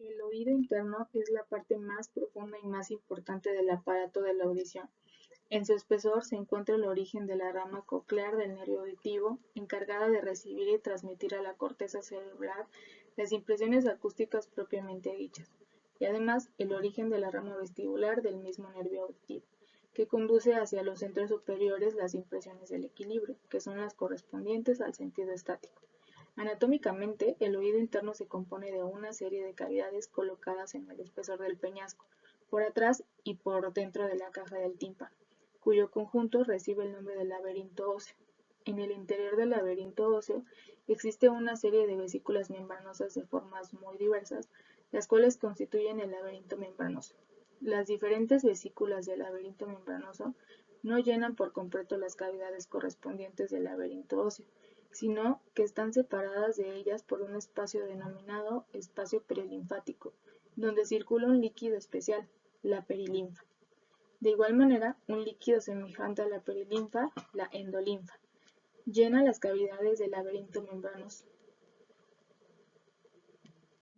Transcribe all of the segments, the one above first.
El oído interno es la parte más profunda y más importante del aparato de la audición. En su espesor se encuentra el origen de la rama coclear del nervio auditivo, encargada de recibir y transmitir a la corteza cerebral las impresiones acústicas propiamente dichas, y además el origen de la rama vestibular del mismo nervio auditivo, que conduce hacia los centros superiores las impresiones del equilibrio, que son las correspondientes al sentido estático. Anatómicamente, el oído interno se compone de una serie de cavidades colocadas en el espesor del peñasco, por atrás y por dentro de la caja del tímpano, cuyo conjunto recibe el nombre de laberinto óseo. En el interior del laberinto óseo existe una serie de vesículas membranosas de formas muy diversas, las cuales constituyen el laberinto membranoso. Las diferentes vesículas del laberinto membranoso no llenan por completo las cavidades correspondientes del laberinto óseo, sino que están separadas de ellas por un espacio denominado espacio perilinfático, donde circula un líquido especial, la perilinfa. De igual manera, un líquido semejante a la perilinfa, la endolinfa, llena las cavidades del laberinto membranoso.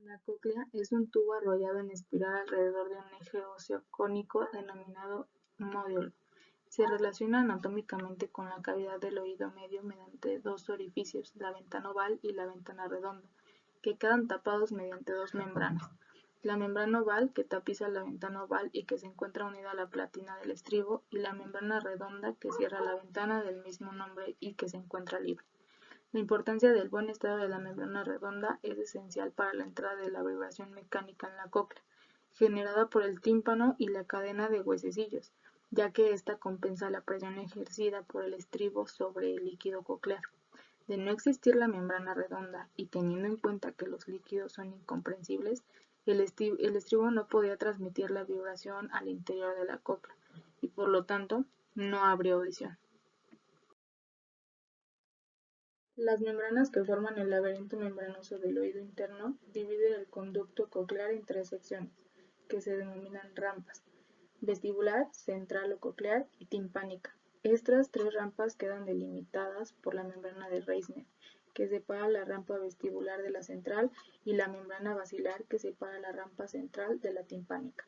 La cóclea es un tubo arrollado en espiral alrededor de un eje óseo cónico denominado módulo. Se relaciona anatómicamente con la cavidad del oído medio mediante dos orificios, la ventana oval y la ventana redonda, que quedan tapados mediante dos membranas. La membrana oval, que tapiza la ventana oval y que se encuentra unida a la platina del estribo, y la membrana redonda, que cierra la ventana del mismo nombre y que se encuentra libre. La importancia del buen estado de la membrana redonda es esencial para la entrada de la vibración mecánica en la cóclea, generada por el tímpano y la cadena de huesecillos, ya que ésta compensa la presión ejercida por el estribo sobre el líquido coclear. De no existir la membrana redonda y teniendo en cuenta que los líquidos son incomprensibles, el estribo no podía transmitir la vibración al interior de la cóclea y por lo tanto no habría audición. Las membranas que forman el laberinto membranoso del oído interno dividen el conducto coclear en tres secciones, que se denominan rampas: vestibular, central o coclear y timpánica. Estas tres rampas quedan delimitadas por la membrana de Reisner, que separa la rampa vestibular de la central, y la membrana basilar, que separa la rampa central de la timpánica.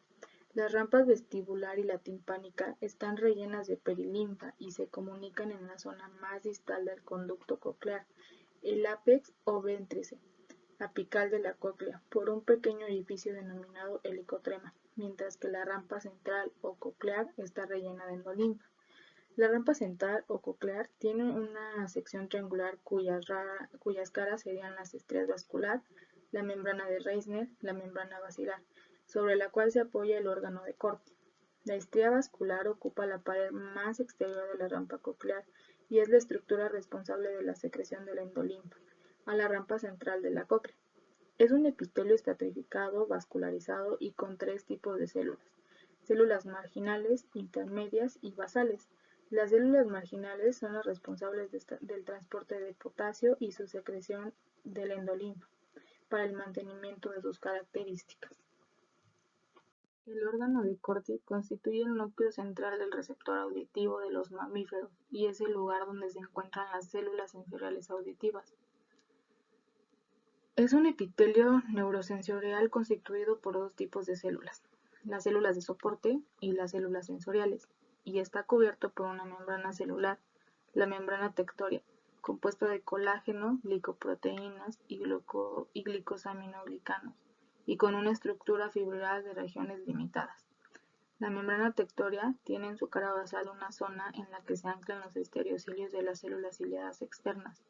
Las rampas vestibular y la timpánica están rellenas de perilinfa y se comunican en la zona más distal del conducto coclear, el ápex o vértice apical de la cóclea, por un pequeño orificio denominado helicotrema, mientras que la rampa central o coclear está rellena de endolinfa. La rampa central o coclear tiene una sección triangular cuyas caras serían las estrías vascular, la membrana de Reisner, la membrana basilar, sobre la cual se apoya el órgano de Corti. La estría vascular ocupa la pared más exterior de la rampa coclear y es la estructura responsable de la secreción de la endolinfa a la rampa central de la cóclea. Es un epitelio estratificado, vascularizado y con tres tipos de células: células marginales, intermedias y basales. Las células marginales son las responsables del transporte de potasio y su secreción de la endolinfa para el mantenimiento de sus características. El órgano de Corti constituye el núcleo central del receptor auditivo de los mamíferos y es el lugar donde se encuentran las células sensoriales auditivas. Es un epitelio neurosensorial constituido por dos tipos de células: las células de soporte y las células sensoriales, y está cubierto por una membrana celular, la membrana tectoria, compuesta de colágeno, glicoproteínas y glicosaminoglicanos, y con una estructura fibrillar de regiones limitadas. La membrana tectoria tiene en su cara basal una zona en la que se anclan los estereocilios de las células ciliadas externas.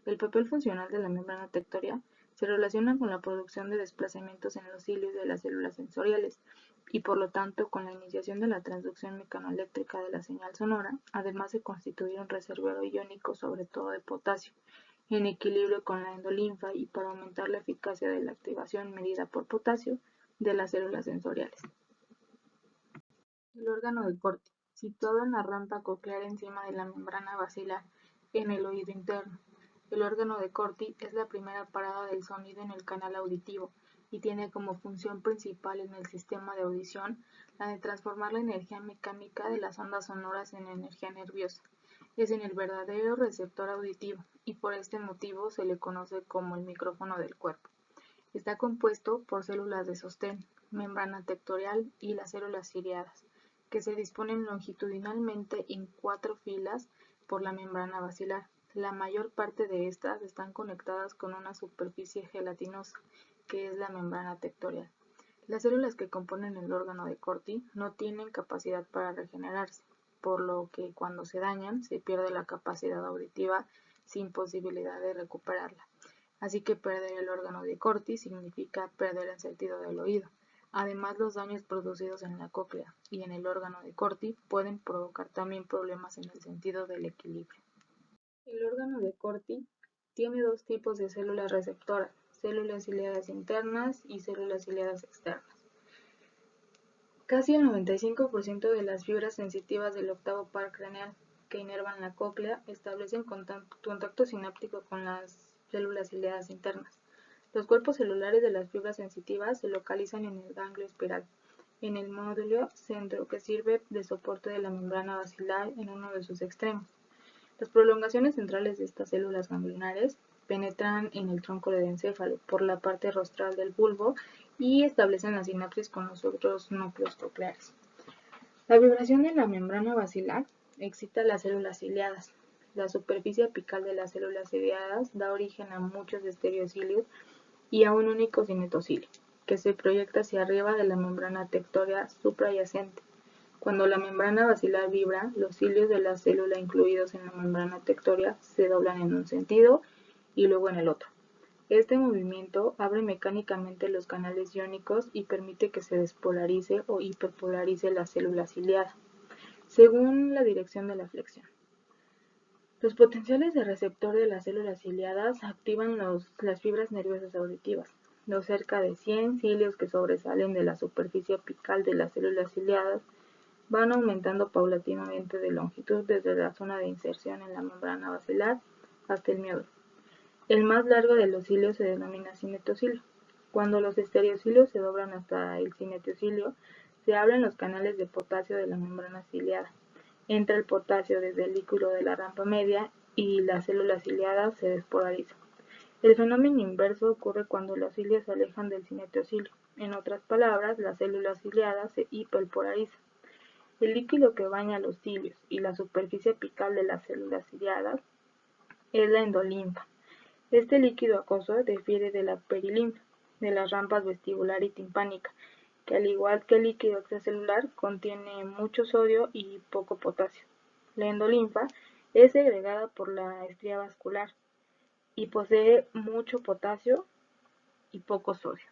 El papel funcional de la membrana tectoria se relaciona con la producción de desplazamientos en los cilios de las células sensoriales y por lo tanto con la iniciación de la transducción mecanoeléctrica de la señal sonora, además de constituir un reservorio iónico, sobre todo de potasio, en equilibrio con la endolinfa y para aumentar la eficacia de la activación medida por potasio de las células sensoriales. El órgano de Corti, situado en la rampa coclear encima de la membrana basilar, en el oído interno. El órgano de Corti es la primera parada del sonido en el canal auditivo y tiene como función principal en el sistema de audición la de transformar la energía mecánica de las ondas sonoras en energía nerviosa. Es en el verdadero receptor auditivo y por este motivo se le conoce como el micrófono del cuerpo. Está compuesto por células de sostén, membrana tectorial y las células ciliadas, que se disponen longitudinalmente en 4 filas por la membrana basilar. La mayor parte de estas están conectadas con una superficie gelatinosa, que es la membrana tectorial. Las células que componen el órgano de Corti no tienen capacidad para regenerarse, por lo que cuando se dañan se pierde la capacidad auditiva sin posibilidad de recuperarla. Así que perder el órgano de Corti significa perder el sentido del oído. Además, los daños producidos en la cóclea y en el órgano de Corti pueden provocar también problemas en el sentido del equilibrio. El órgano de Corti tiene dos tipos de células receptoras, células ciliadas internas y células ciliadas externas. Casi el 95% de las fibras sensitivas del octavo par craneal que inervan la cóclea establecen contacto sináptico con las células ciliadas internas. Los cuerpos celulares de las fibras sensitivas se localizan en el ganglio espiral, en el módulo centro que sirve de soporte de la membrana basilar en uno de sus extremos. Las prolongaciones centrales de estas células ganglionares penetran en el tronco del encéfalo por la parte rostral del bulbo y establecen la sinapsis con los otros núcleos cocleares. La vibración de la membrana basilar excita las células ciliadas. La superficie apical de las células ciliadas da origen a muchos estereocilios y a un único cinetocilio, que se proyecta hacia arriba de la membrana tectoria suprayacente. Cuando la membrana basilar vibra, los cilios de la célula incluidos en la membrana tectoria se doblan en un sentido y luego en el otro. Este movimiento abre mecánicamente los canales iónicos y permite que se despolarice o hiperpolarice la célula ciliada, según la dirección de la flexión. Los potenciales de receptor de las células ciliadas activan las fibras nerviosas auditivas. Los cerca de 100 cilios que sobresalen de la superficie apical de las células ciliadas van aumentando paulatinamente de longitud desde la zona de inserción en la membrana basilar hasta el miodro. El más largo de los cilios se denomina cinetocilio. Cuando los estereocilios se doblan hasta el cinetocilio, se abren los canales de potasio de la membrana ciliada. Entra el potasio desde el líquido de la rampa media y la célula ciliada se despolariza. El fenómeno inverso ocurre cuando los cilios se alejan del cinetocilio. En otras palabras, la célula ciliada se hiperpolariza. El líquido que baña los cilios y la superficie apical de las células ciliadas es la endolinfa. Este líquido acuoso difiere de la perilinfa, de las rampas vestibular y timpánica, que al igual que el líquido extracelular contiene mucho sodio y poco potasio. La endolinfa es segregada por la estría vascular y posee mucho potasio y poco sodio.